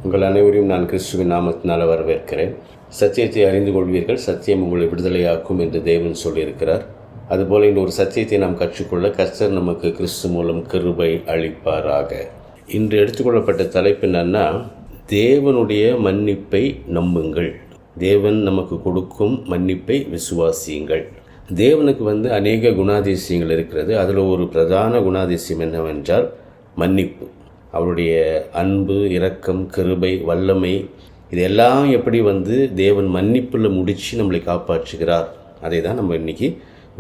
உங்கள் அனைவரையும் நான் கிறிஸ்துவின் நாமத்தினால் வரவேற்கிறேன். சத்தியத்தை அறிந்து கொள்வீர்கள், சத்தியம் உங்களை விடுதலையாக்கும் என்று தேவன் சொல்லியிருக்கிறார். அதுபோல் இந்த ஒரு சத்தியத்தை நாம் கற்றுக்கொள்ள கர்த்தர் நமக்கு கிறிஸ்து மூலம் கிருபை அளிப்பாராக. இன்று எடுத்துக்கொள்ளப்பட்ட தலைப்பு என்னன்னா, தேவனுடைய மன்னிப்பை நம்புங்கள், தேவன் நமக்கு கொடுக்கும் மன்னிப்பை விசுவாசியுங்கள். தேவனுக்கு அநேக குணாதிசயங்கள் இருக்கிறது. அதில் ஒரு பிரதான குணாதிசயம் என்னவென்றால் மன்னிப்பு. அவருடைய அன்பு, இரக்கம், கிருபை, வல்லமை இதெல்லாம் எப்படி தேவன் மன்னிப்பில் முடித்து நம்மளை காப்பாற்றுகிறார், அதை தான் நம்ம இன்றைக்கி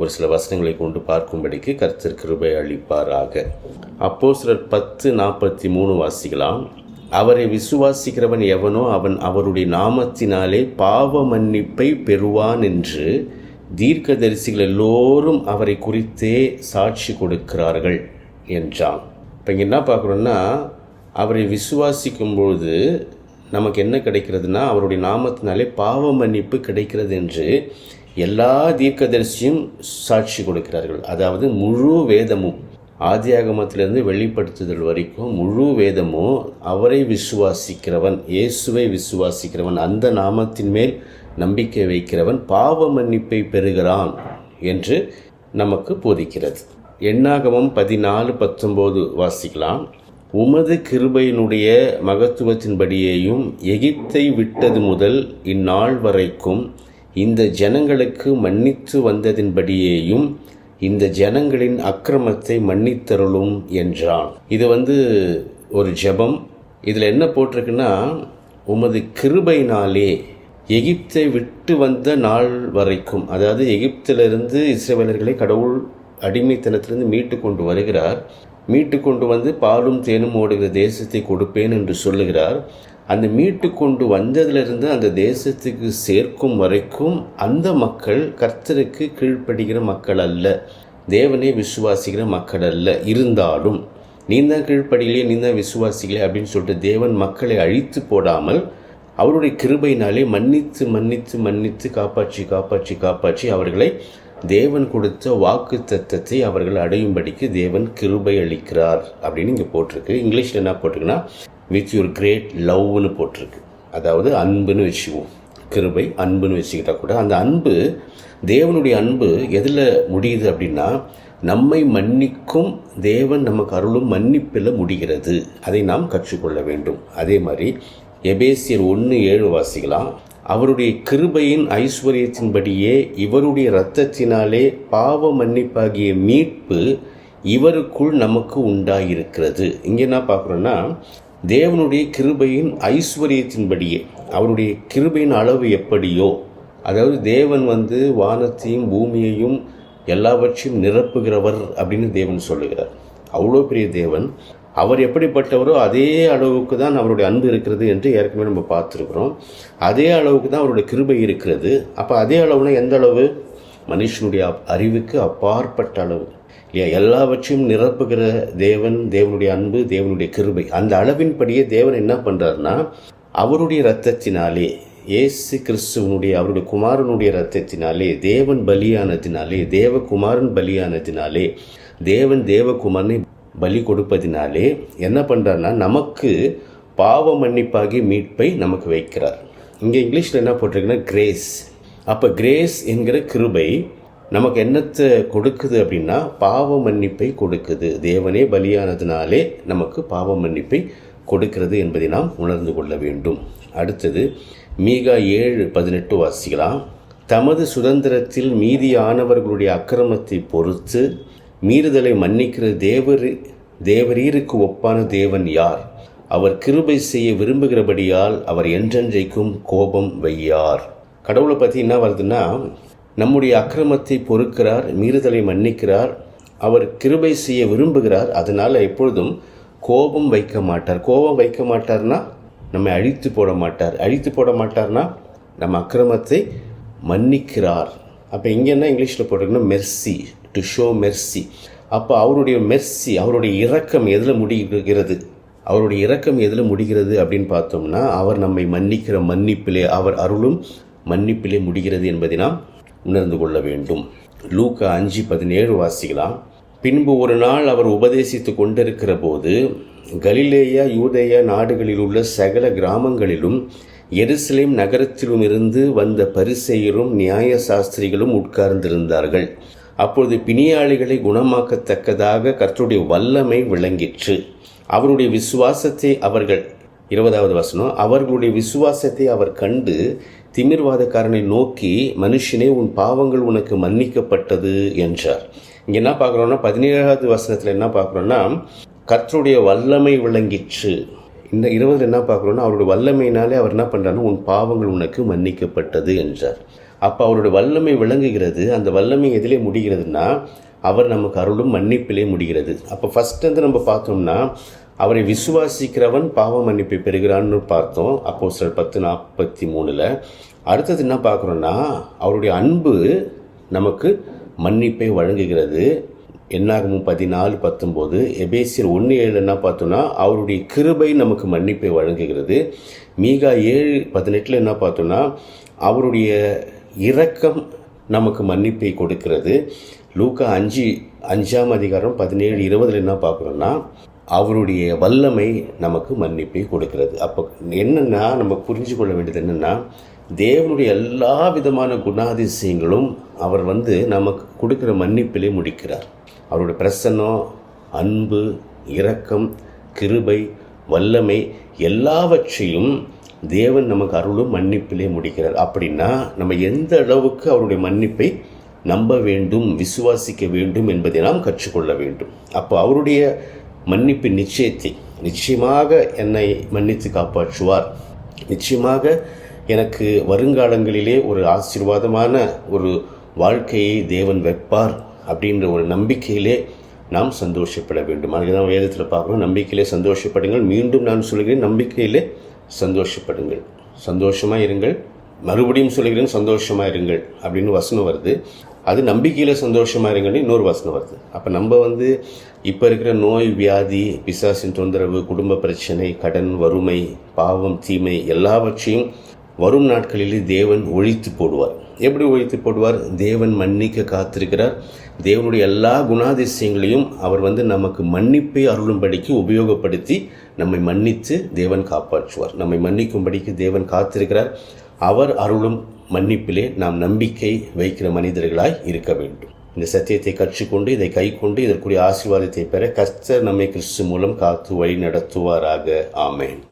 ஒரு சில வசனங்களை கொண்டு பார்க்கும்படிக்கு கர்த்தர் கிருபை அளிப்பாராக. அப்போஸ்தலர் 10:43 வாசிக்கலாம். அவரை விசுவாசிக்கிறவன் எவனோ அவன் அவருடைய நாமத்தினாலே பாவ மன்னிப்பை பெறுவான் என்று தீர்க்கதரிசிகள் எல்லோரும் அவரை குறித்தே சாட்சி கொடுக்கிறார்கள் என்றான். இப்போ இங்கே என்ன பார்க்குறோன்னா, அவரை விசுவாசிக்கும்பொழுது நமக்கு என்ன கிடைக்கிறதுனா, அவருடைய நாமத்தினாலே பாவ மன்னிப்பு கிடைக்கிறது என்று எல்லா தீர்க்கதரிசியும் சாட்சி கொடுக்கிறார்கள். அதாவது முழு வேதமும், ஆதியாகமத்திலிருந்து வெளிப்படுத்துதல் வரைக்கும் முழு வேதமும் அவரை விசுவாசிக்கிறவன், இயேசுவை விசுவாசிக்கிறவன், அந்த நாமத்தின் மேல் நம்பிக்கை வைக்கிறவன் பாவ மன்னிப்பை பெறுகிறான் என்று நமக்கு போதிக்கிறது. எண்ணாகமம் 14:19 வாசிக்கலாம். உமது கிருபையினுடைய மகத்துவத்தின்படியேயும் எகிப்தை விட்டது முதல் இந்நாள் வரைக்கும் இந்த ஜனங்களுக்கு மன்னித்து வந்ததின்படியேயும் இந்த ஜனங்களின் அக்கிரமத்தை மன்னித்தருளும் என்றான். இது ஒரு ஜெபம். இதில் என்ன போட்டிருக்குன்னா, உமது கிருபையினாலே எகிப்தை விட்டு வந்த நாள் வரைக்கும், அதாவது எகிப்திலிருந்து இஸ்ரவேலர்களை கடவுள் அடிமைத்தனத்திலிருந்து மீட்டு கொண்டு வருகிறார். மீட்டு கொண்டு பாலும் தேனும் ஓடுகிற தேசத்தை கொடுப்பேன் என்று சொல்லுகிறார். அந்த மீட்டு கொண்டு வந்ததிலிருந்து அந்த தேசத்துக்கு சேர்க்கும் வரைக்கும் அந்த மக்கள் கர்த்தருக்கு கீழ்ப்படுகிற மக்கள் அல்ல, தேவனை விசுவாசிக்கிற மக்கள் அல்ல. இருந்தாலும் நீ தான் கீழ்ப்படியிலே, நீ தான் விசுவாசிக்கலே அப்படின்னு சொல்லிட்டு தேவன் மக்களை அழித்து போடாமல் அவருடைய கிருபையினாலே மன்னித்து மன்னித்து மன்னித்து காப்பாற்றி காப்பாற்றி காப்பாற்றி அவர்களை தேவன் கொடுத்த வாக்கு தத்தத்தை அவர்கள் அடையும்படிக்கு தேவன் கிருபை அளிக்கிறார் அப்படின்னு இங்கே போட்டிருக்கு. இங்கிலீஷில் என்ன போட்டிருக்குன்னா, வித் யுவர் கிரேட் லவ்னு போட்டிருக்கு. அதாவது அன்புன்னு வச்சுக்குவோம், கிருபை அன்புன்னு வச்சுக்கிட்டா கூட அந்த அன்பு, தேவனுடைய அன்பு எதில் முடியுது அப்படின்னா, நம்மை மன்னிக்கும் தேவன் நமக்கு அருளும் மன்னிப்பில் முடிகிறது. அதை நாம் கற்றுக்கொள்ள வேண்டும். அதே மாதிரி எபேசியர் 1:7 வாசிக்கலாம். அவருடைய கிருபையின் ஐஸ்வர்யத்தின்படியே இவருடைய இரத்தத்தினாலே பாவ மன்னிப்பாகிய மீட்பு இவருக்குள் நமக்கு உண்டாயிருக்கிறது. இங்கே என்ன பார்க்குறோன்னா, தேவனுடைய கிருபையின் ஐஸ்வர்யத்தின்படியே, அவருடைய கிருபையின் அளவு எப்படியோ, அதாவது தேவன் வானத்தையும் பூமியையும் எல்லாவற்றையும் நிரப்புகிறவர் அப்படின்னு தேவன் சொல்லுகிறார். அவ்வளோ பெரிய தேவன். அவர் எப்படிப்பட்டவரோ அதே அளவுக்கு தான் அவருடைய அன்பு இருக்கிறது என்று ஏற்கனவே நம்ம பார்த்துருக்குறோம். அதே அளவுக்கு தான் அவருடைய கிருபை இருக்கிறது. அப்போ அதே அளவுனா எந்த அளவு? மனுஷனுடைய அறிவுக்கு அப்பாற்பட்ட அளவு இல்லையா? எல்லாவற்றையும் நிரப்புகிற தேவன், தேவனுடைய அன்பு, தேவனுடைய கிருபை. அந்த அளவின்படியே தேவன் என்ன பண்ணுறாருன்னா, அவருடைய இரத்தத்தினாலே, இயேசு கிறிஸ்துவனுடைய அவருடைய குமாரனுடைய இரத்தத்தினாலே, தேவன் பலியானதினாலே, தேவகுமாரன் பலியானதினாலே, தேவன் தேவகுமாரனை பலி கொடுப்பதினாலே என்ன பண்ணுறாருன்னா, நமக்கு பாவ மன்னிப்பாகி மீட்பை நமக்கு வைக்கிறார். இங்கே இங்கிலீஷில் என்ன போட்டிருக்குன்னா, கிரேஸ். அப்போ கிரேஸ் என்கிற கிருபை நமக்கு என்னத்தை கொடுக்குது அப்படின்னா, பாவ மன்னிப்பை கொடுக்குது. தேவனே பலியானதினாலே நமக்கு பாவ மன்னிப்பை கொடுக்கிறது என்பதை நாம் உணர்ந்து கொள்ள வேண்டும். அடுத்தது மீகா 7:18 வாசிக்கலாம். தமது சுதந்திரத்தில் மீதியானவர்களுடைய அக்கிரமத்தை பொறுத்து மீறுதலை மன்னிக்கிற தேவரீருக்கு ஒப்பான தேவன் யார்? அவர் கிருபை செய்ய விரும்புகிறபடியால் அவர் என்றென்றைக்கும் கோபம் வையார். கடவுளை பற்றி என்ன வருதுன்னா, நம்முடைய அக்கிரமத்தை பொறுக்கிறார், மீறுதலை மன்னிக்கிறார், அவர் கிருபை செய்ய விரும்புகிறார், அதனால் எப்பொழுதும் கோபம் வைக்க மாட்டார். கோபம் வைக்க மாட்டார்னா நம்மை அழித்து போட மாட்டார். அழித்து போட மாட்டார்னா நம்ம அக்கிரமத்தை மன்னிக்கிறார். அப்போ இங்கே என்ன இங்கிலீஷில் போட்டிருக்கணும், மெர்சி, டு ஷோ மெர்சி. அப்போ அவருடைய மெர்சி, அவருடைய இரக்கம் எதில் முடிகிறது? அவருடைய இரக்கம் எதில் முடிகிறது அப்படின்னு பார்த்தோம்னா, அவர் நம்மை மன்னிக்கிற மன்னிப்பிலே, அவர் அருளும் மன்னிப்பிலே முடிகிறது என்பதை நாம் உணர்ந்து கொள்ள வேண்டும். லூக்கா 5:17 வாசிக்கலாம். பின்பு ஒரு நாள் அவர் உபதேசித்து கொண்டிருக்கிற போது கலிலேயா யூதேயா நாடுகளில் உள்ள சகல கிராமங்களிலும் எருசலேம் நகரத்திலும் இருந்து வந்த பரிசேயரும் நியாய சாஸ்திரிகளும் உட்கார்ந்திருந்தார்கள். அப்பொழுது பிணியாளிகளை குணமாக்கத்தக்கதாக கர்த்தருடைய வல்லமை விளங்கிற்று. அவருடைய விசுவாசத்தை அவர்கள் 20வது வசனம், அவர்களுடைய விசுவாசத்தை அவர் கண்டு திமிர்வாதக்காரனை நோக்கி, மனுஷனே, உன் பாவங்கள் உனக்கு மன்னிக்கப்பட்டது என்றார். இங்கே என்ன பார்க்குறோன்னா, 17வது வசனத்தில் என்ன பார்க்குறோன்னா, கர்த்தருடைய வல்லமை விளங்கிற்று. இந்த 20 என்ன பார்க்குறோன்னா, அவருடைய வல்லமையினாலே அவர் என்ன பண்ணுறாருன்னா, உன் பாவங்கள் உனக்கு மன்னிக்கப்பட்டது என்றார். அப்போ அவருடைய வல்லமை விளங்குகிறது. அந்த வல்லமை எதிலே முடிகிறதுனா, அவர் நமக்கு அருளும் மன்னிப்பிலே முடிகிறது. அப்போ ஃபஸ்ட்டு வந்து நம்ம பார்த்தோம்னா, அவரை விசுவாசிக்கிறவன் பாவ மன்னிப்பை பெறுகிறான்னு பார்த்தோம், அப்போஸ்தலர் 10:43. அடுத்தது என்ன பார்க்குறோன்னா, அவருடைய அன்பு நமக்கு மன்னிப்பை வழங்குகிறது. என்னாகமும் 14:19. எபேசியர் 1:7 என்ன பார்த்தோன்னா, அவருடைய கிருபை நமக்கு மன்னிப்பை வழங்குகிறது. மீகா 7:18 என்ன பார்த்தோன்னா, அவருடைய இரக்கம் நமக்கு மன்னிப்பை கொடுக்கிறது. லூக்கா 5:17 என்ன பார்க்குறோன்னா, அவருடைய வல்லமை நமக்கு மன்னிப்பை கொடுக்கிறது. அப்போ என்னென்னா, நம்ம புரிஞ்சு கொள்ள வேண்டியது என்னென்னா, தேவனுடைய எல்லா விதமான குணாதிசயங்களும் அவர் வந்து நமக்கு கொடுக்குற மன்னிப்பிலே முடிக்கிறார். அவருடைய பிரசன்னம், அன்பு, இரக்கம், கிருபை, வல்லமை எல்லாவற்றையும் தேவன் நமக்கு அருளும் மன்னிப்பிலே முடிக்கிறார். அப்படின்னா நம்ம எந்த அளவுக்கு அவருடைய மன்னிப்பை நம்ப வேண்டும், விசுவாசிக்க வேண்டும் என்பதை நாம் கற்றுக்கொள்ள வேண்டும். அப்போ அவருடைய மன்னிப்பின் நிச்சயத்தை, நிச்சயமாக என்னை மன்னித்து காப்பாற்றுவார், நிச்சயமாக எனக்கு வருங்காலங்களிலே ஒரு ஆசீர்வாதமான ஒரு வாழ்க்கையை தேவன் வைப்பார் அப்படின்ற ஒரு நம்பிக்கையிலே நாம் சந்தோஷப்பட வேண்டும். அதுதான் வேதத்தில் பார்க்கணும், நம்பிக்கையிலே சந்தோஷப்படுங்கள். மீண்டும் நான் சொல்கிறேன், நம்பிக்கையிலே சந்தோஷப்படுங்கள், சந்தோஷமாக இருங்கள். மறுபடியும் சொல்கிறேன், சந்தோஷமாக இருங்கள் அப்படின்னு வசனம் வருது. அது நம்பிக்கையில் சந்தோஷமாக இருங்கன்னு இன்னொரு வசனம் வருது. அப்போ நம்ம வந்து இப்போ இருக்கிற நோய், வியாதி, பிசாசின் தொந்தரவு, குடும்ப பிரச்சனை, கடன், வறுமை, பாவம், தீமை எல்லாவற்றையும் வரும் நாட்களிலே தேவன் ஒழித்து போடுவார். எப்படி ஒழித்து போடுவார்? தேவன் மன்னிக்க காத்திருக்கிறார். தேவனுடைய எல்லா குணாதிசயங்களையும் அவர் வந்து நமக்கு மன்னிப்பை அருளும்படிக்கு உபயோகப்படுத்தி நம்மை மன்னித்து தேவன் காப்பாற்றுவார். நம்மை மன்னிக்கும்படிக்கு தேவன் காத்திருக்கிறார். அவர் அருளும் மன்னிப்பிலே நாம் நம்பிக்கை வைக்கிற மனிதர்களாய் இருக்க வேண்டும். இந்த சத்தியத்தை கற்றுக்கொண்டு இதை கைக்கொண்டு இதற்குரிய ஆசீர்வாதத்தை பெற கர்த்தர் நம்மை கிறிஸ்து மூலம் காத்து வழி நடத்துவாராக. ஆமென்.